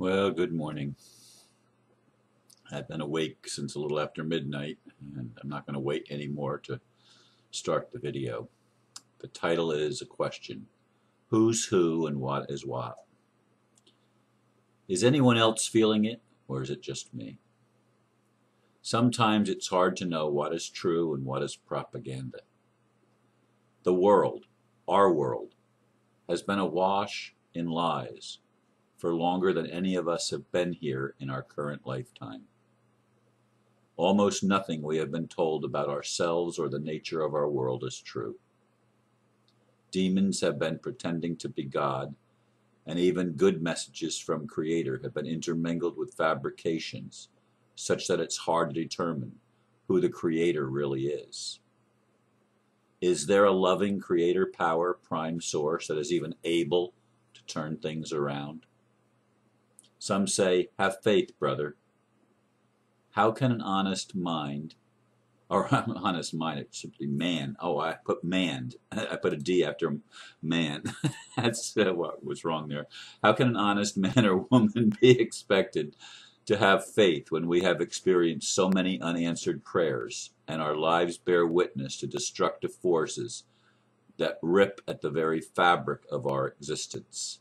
Well, good morning. I've been awake since a little after midnight, and I'm not going to wait anymore to start the video. The title is a question. Who's who and what is what? Is anyone else feeling it, or is it just me? Sometimes it's hard to know what is true and what is propaganda. The world, our world, has been awash in lies for longer than any of us have been here in our current lifetime. Almost nothing we have been told about ourselves or the nature of our world is true. Demons have been pretending to be God, and even good messages from Creator have been intermingled with fabrications, such that it's hard to determine who the Creator really is. Is there a loving Creator power, prime source, that is even able to turn things around? Some say, have faith, brother. How can an honest mind, or honest mind, it should be man. Oh, I put manned. I put a D after man. That's what was wrong there. How can an honest man or woman be expected to have faith when we have experienced so many unanswered prayers and our lives bear witness to destructive forces that rip at the very fabric of our existence?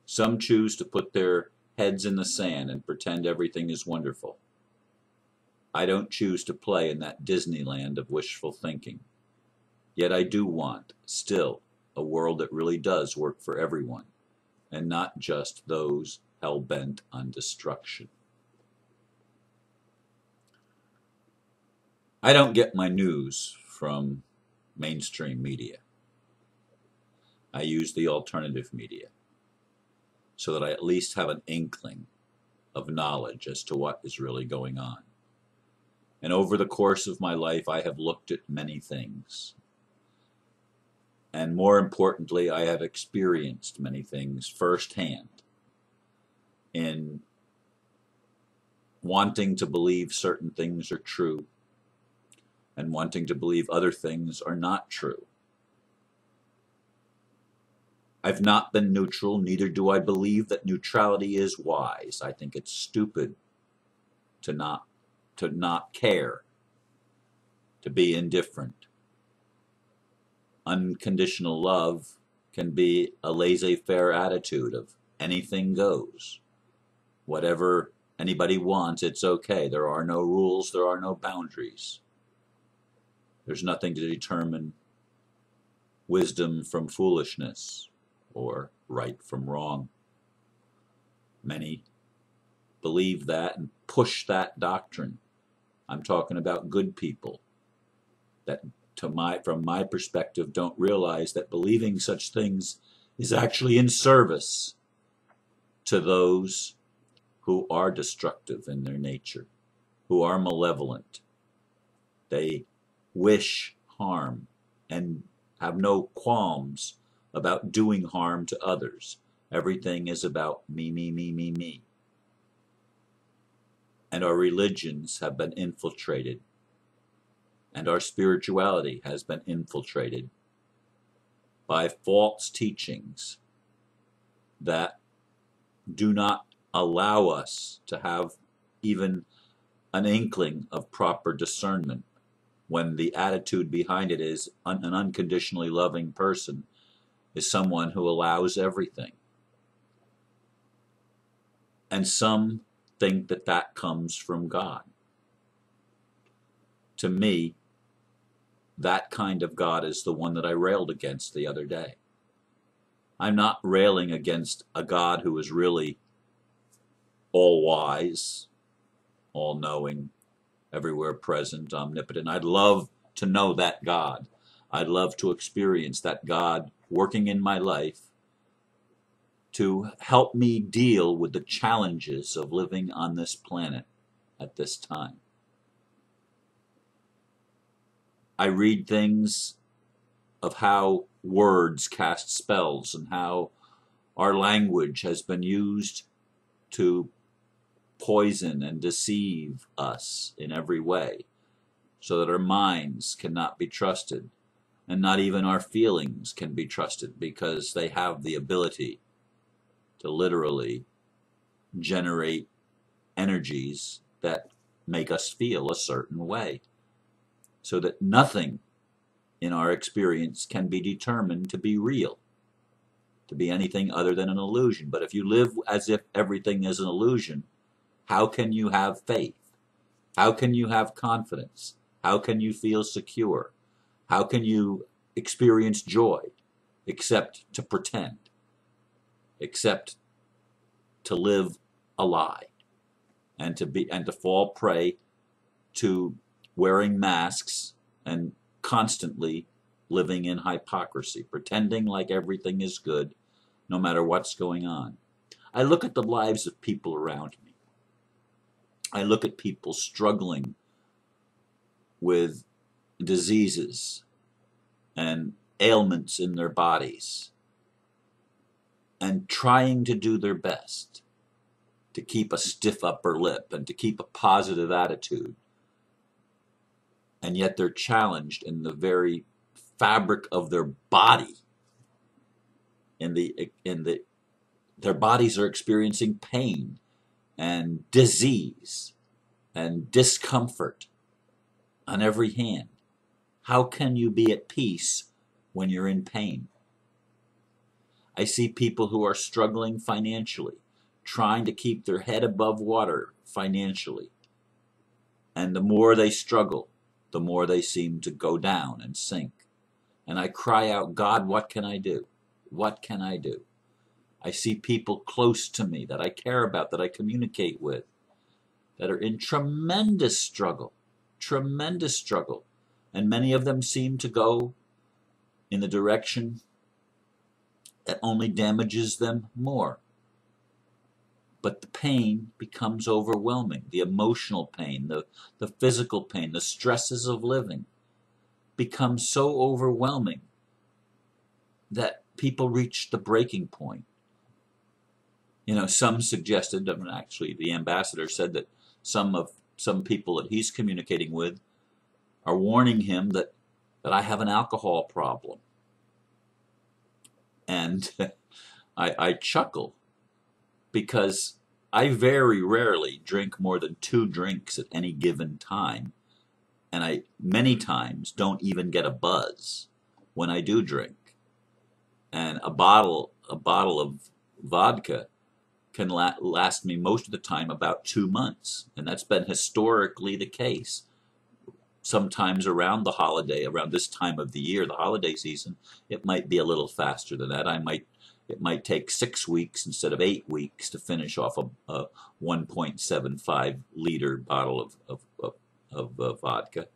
Some choose to put their heads in the sand and pretend everything is wonderful. I don't choose to play in that Disneyland of wishful thinking. Yet I do want, still, a world that really does work for everyone, and not just those hell-bent on destruction. I don't get my news from mainstream media. I use the alternative media, so that I at least have an inkling of knowledge as to what is really going on. And over the course of my life, I have looked at many things. And more importantly, I have experienced many things firsthand in wanting to believe certain things are true and wanting to believe other things are not true. I've not been neutral, neither do I believe that neutrality is wise. I think it's stupid to not care, to be indifferent. Unconditional love can be a laissez-faire attitude of anything goes. Whatever anybody wants, it's okay. There are no rules, there are no boundaries. There's nothing to determine wisdom from foolishness, or right from wrong. Many believe that and push that doctrine. I'm talking about good people that, from my perspective, don't realize that believing such things is actually in service to those who are destructive in their nature, who are malevolent. They wish harm and have no qualms about doing harm to others. Everything is about me, me, me, me, me. And our religions have been infiltrated, and our spirituality has been infiltrated by false teachings that do not allow us to have even an inkling of proper discernment, when the attitude behind it is an unconditionally loving person is someone who allows everything. And some think that that comes from God. To me, that kind of God is the one that I railed against the other day. I'm not railing against a God who is really all-wise, all-knowing, everywhere present, omnipotent. I'd love to know that God. I'd love to experience that God working in my life to help me deal with the challenges of living on this planet at this time. I read things of how words cast spells and how our language has been used to poison and deceive us in every way, so that our minds cannot be trusted, and not even our feelings can be trusted, because they have the ability to literally generate energies that make us feel a certain way, so that nothing in our experience can be determined to be real, to be anything other than an illusion. But if you live as if everything is an illusion, how can you have faith? How can you have confidence? How can you feel secure? How can you experience joy except to pretend, except to live a lie, and to fall prey to wearing masks and constantly living in hypocrisy, pretending like everything is good no matter what's going on? I look at the lives of people around me. I look at people struggling with diseases and ailments in their bodies and trying to do their best to keep a stiff upper lip and to keep a positive attitude. And yet they're challenged in the very fabric of their body. Their bodies are experiencing pain and disease and discomfort on every hand. How can you be at peace when you're in pain? I see people who are struggling financially, trying to keep their head above water financially. And the more they struggle, the more they seem to go down and sink. And I cry out, God, what can I do? What can I do? I see people close to me that I care about, that I communicate with, that are in tremendous struggle. And many of them seem to go in the direction that only damages them more. But the pain becomes overwhelming. The emotional pain, the physical pain, the stresses of living become so overwhelming that people reach the breaking point. You know, some suggested, I mean, actually the ambassador said that some people that he's communicating with are warning him that I have an alcohol problem. And I chuckle, because I very rarely drink more than 2 drinks at any given time. And I many times don't even get a buzz when I do drink. And a bottle of vodka can last me most of the time about 2 months. And that's been historically the case. Sometimes around the holiday, around this time of the year, the holiday season, it might be a little faster than that. It might take 6 weeks instead of 8 weeks to finish off a 1.75 liter bottle of vodka.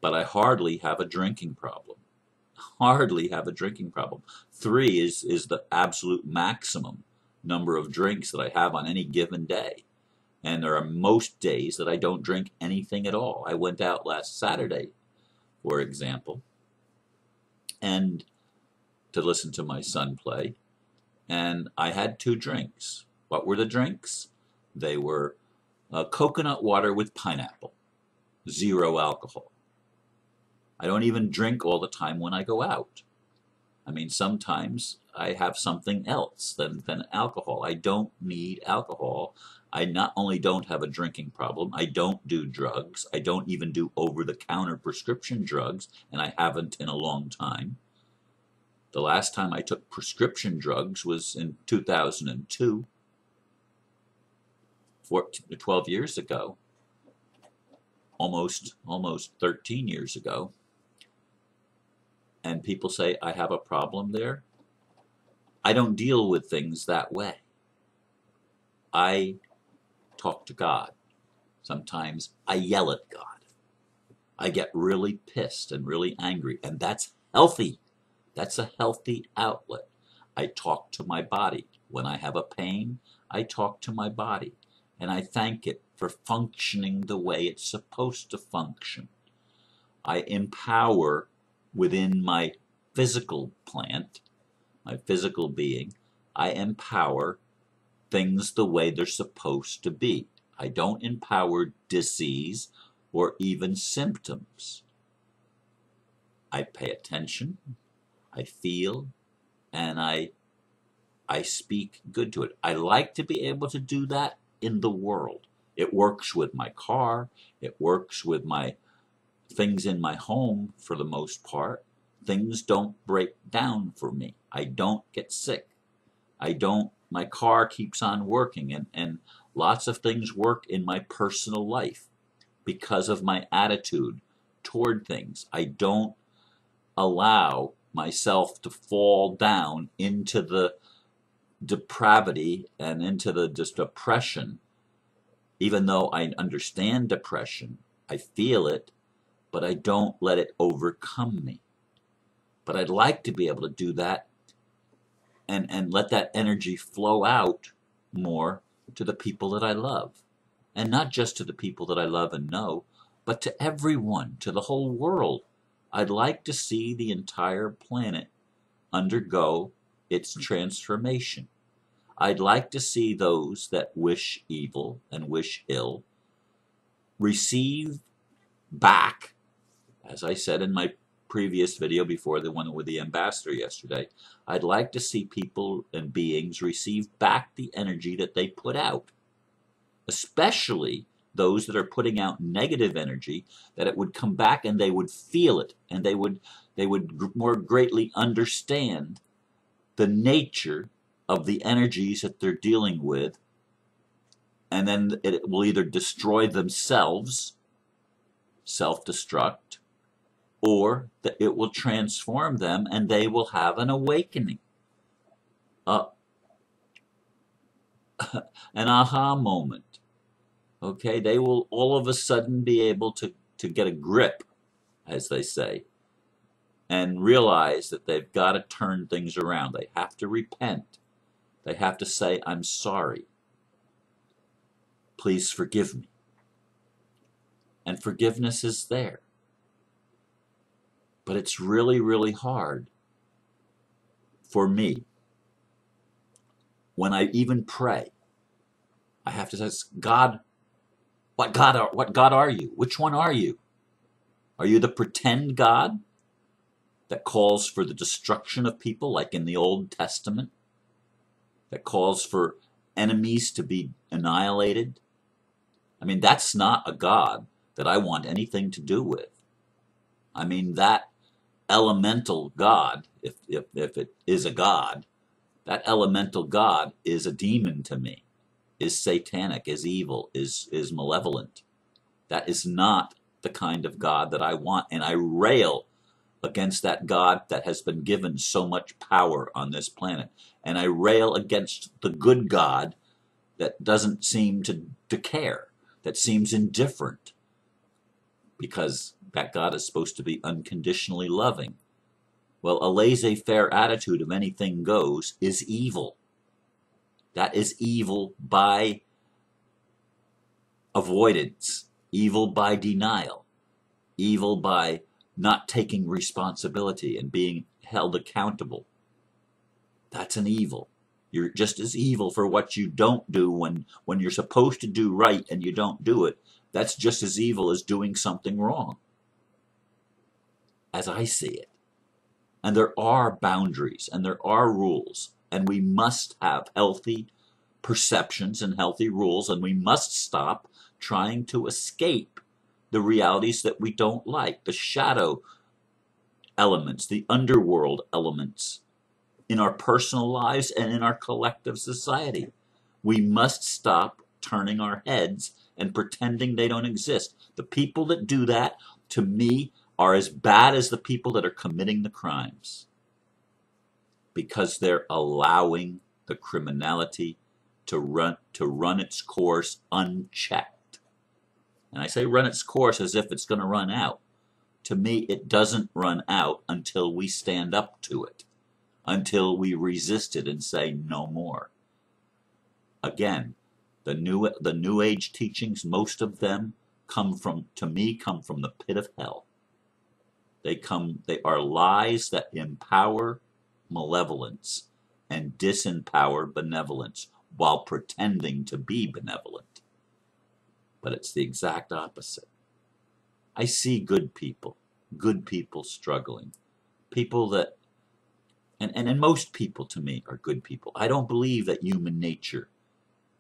But I hardly have a drinking problem. Hardly have a drinking problem. 3 is the absolute maximum number of drinks that I have on any given day. And there are most days that I don't drink anything at all. I went out last Saturday, for example, and to listen to my son play, and I had 2 drinks. What were the drinks? They were coconut water with pineapple, 0 alcohol. I don't even drink all the time when I go out. I mean, sometimes I have something else than alcohol. I don't need alcohol. I not only don't have a drinking problem, I don't do drugs. I don't even do over-the-counter prescription drugs, and I haven't in a long time. The last time I took prescription drugs was in 2002, 12 years ago, almost 13 years ago. And people say, I have a problem there. I don't deal with things that way. I talk to God. Sometimes I yell at God. I get really pissed and really angry, and that's healthy. That's a healthy outlet. I talk to my body. When I have a pain, I talk to my body, and I thank it for functioning the way it's supposed to function. I empower within my physical plant, my physical being, I empower things the way they're supposed to be. I don't empower disease or even symptoms. I pay attention, I feel, and I I speak good to it. I like to be able to do that in the world. It works with my car. It works with my things in my home for the most part. Things don't break down for me. I don't get sick. My car keeps on working, and lots of things work in my personal life because of my attitude toward things. I don't allow myself to fall down into the depravity and into the depression. Even though I understand depression, I feel it, but I don't let it overcome me. But I'd like to be able to do that and let that energy flow out more to the people that I love. And not just to the people that I love and know, but to everyone, to the whole world. I'd like to see the entire planet undergo its transformation. I'd like to see those that wish evil and wish ill receive back, as I said in my previous video before the one with the ambassador yesterday, I'd like to see people and beings receive back the energy that they put out, especially those that are putting out negative energy, that it would come back and they would feel it, and they would more greatly understand the nature of the energies that they're dealing with, and then it will either destroy themselves, self-destruct, or that it will transform them and they will have an awakening, an aha moment. Okay, they will all of a sudden be able to get a grip, as they say, and realize that they've got to turn things around. They have to repent. They have to say, I'm sorry. Please forgive me. And forgiveness is there. But it's really, really hard for me. When I even pray, I have to say, God, what God are you? Which one are you? Are you the pretend God that calls for the destruction of people like in the Old Testament? That calls for enemies to be annihilated? I mean, that's not a God that I want anything to do with. I mean, that elemental God, if it is a God, that elemental God is a demon to me, is satanic, is evil, is malevolent. That is not the kind of God that I want, and I rail against that God that has been given so much power on this planet. And I rail against the good God that doesn't seem to care, that seems indifferent, because that God is supposed to be unconditionally loving. Well, a laissez-faire attitude of anything goes is evil. That is evil by avoidance, evil by denial, evil by not taking responsibility and being held accountable. That's an evil. You're just as evil for what you don't do when you're supposed to do right and you don't do it. That's just as evil as doing something wrong, as I see it. And there are boundaries and there are rules, and we must have healthy perceptions and healthy rules, and we must stop trying to escape the realities that we don't like, the shadow elements, the underworld elements in our personal lives and in our collective society. We must stop turning our heads and pretending they don't exist. The people that do that, to me, are as bad as the people that are committing the crimes, because they're allowing the criminality to run its course unchecked. And I say run its course as if it's going to run out. To me, it doesn't run out until we stand up to it, until we resist it and say no more. Again, the new age teachings, most of them come from the pit of hell. They are lies that empower malevolence and disempower benevolence while pretending to be benevolent. But it's the exact opposite. I see good people struggling, people that And most people to me are good people. I don't believe that human nature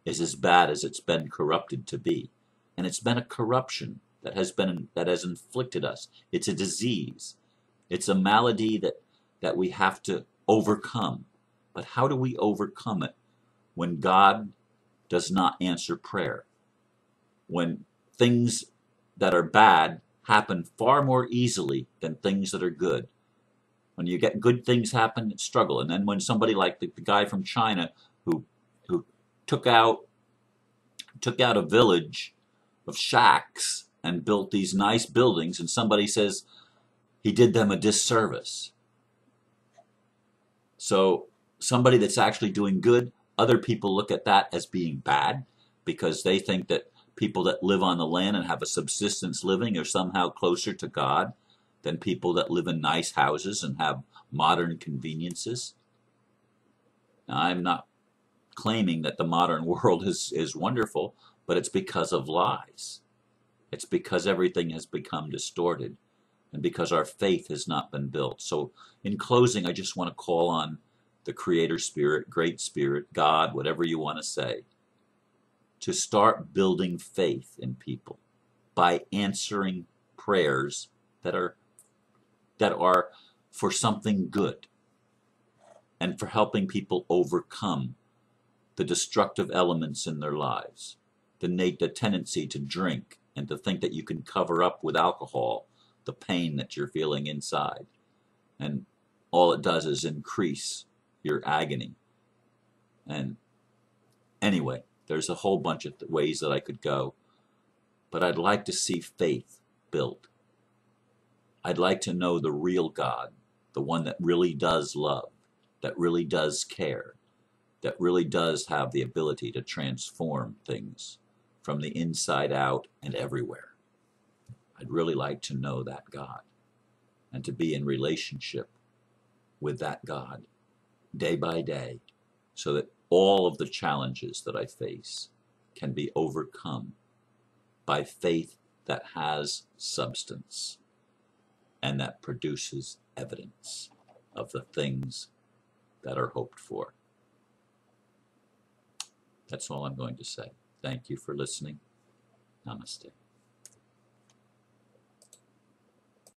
is as bad as it's been corrupted to be. And it's been a corruption that has inflicted us. It's a disease. It's a malady that we have to overcome. But how do we overcome it when God does not answer prayer? When things that are bad happen far more easily than things that are good. When you get good things happen, it's struggle. And then when somebody like the guy from China who took out a village of shacks and built these nice buildings, and somebody says he did them a disservice. So somebody that's actually doing good, other people look at that as being bad because they think that people that live on the land and have a subsistence living are somehow closer to God than people that live in nice houses and have modern conveniences. Now, I'm not claiming that the modern world is wonderful, but it's because of lies. It's because everything has become distorted and because our faith has not been built. So in closing, I just want to call on the Creator Spirit, Great Spirit, God, whatever you want to say, to start building faith in people by answering prayers that are for something good and for helping people overcome the destructive elements in their lives, the tendency to drink and to think that you can cover up with alcohol the pain that you're feeling inside. And all it does is increase your agony. And anyway, there's a whole bunch of ways that I could go, but I'd like to see faith built. I'd like to know the real God, the one that really does love, that really does care, that really does have the ability to transform things from the inside out and everywhere. I'd really like to know that God and to be in relationship with that God day by day so that all of the challenges that I face can be overcome by faith that has substance and that produces evidence of the things that are hoped for. That's all I'm going to say. Thank you for listening. Namaste.